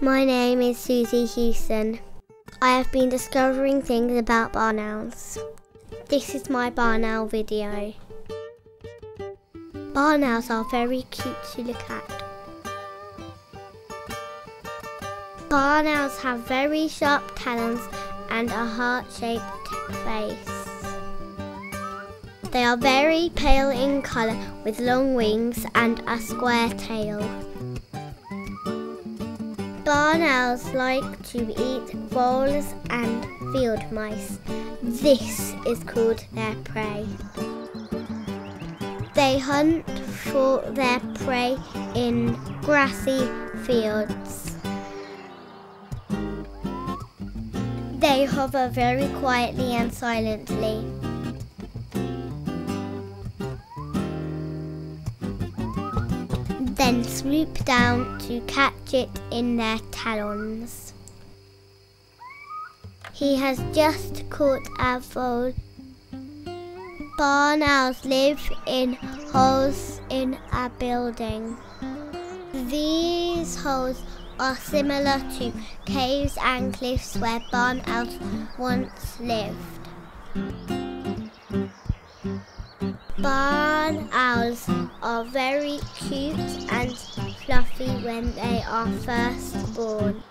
My name is Suzy Hewson. I have been discovering things about barn owls. This is my barn owl video. Barn owls are very cute to look at. Barn owls have very sharp talons and a heart-shaped face. They are very pale in colour with long wings and a square tail. Barn owls like to eat voles and field mice. This is called their prey. They hunt for their prey in grassy fields. They hover very quietly and silently. Then swoop down to catch it in their talons. He has just caught a vole. Barn owls live in holes in a building. These holes are similar to caves and cliffs where barn owls once lived. Barn owls are very cute and fluffy when they are first born.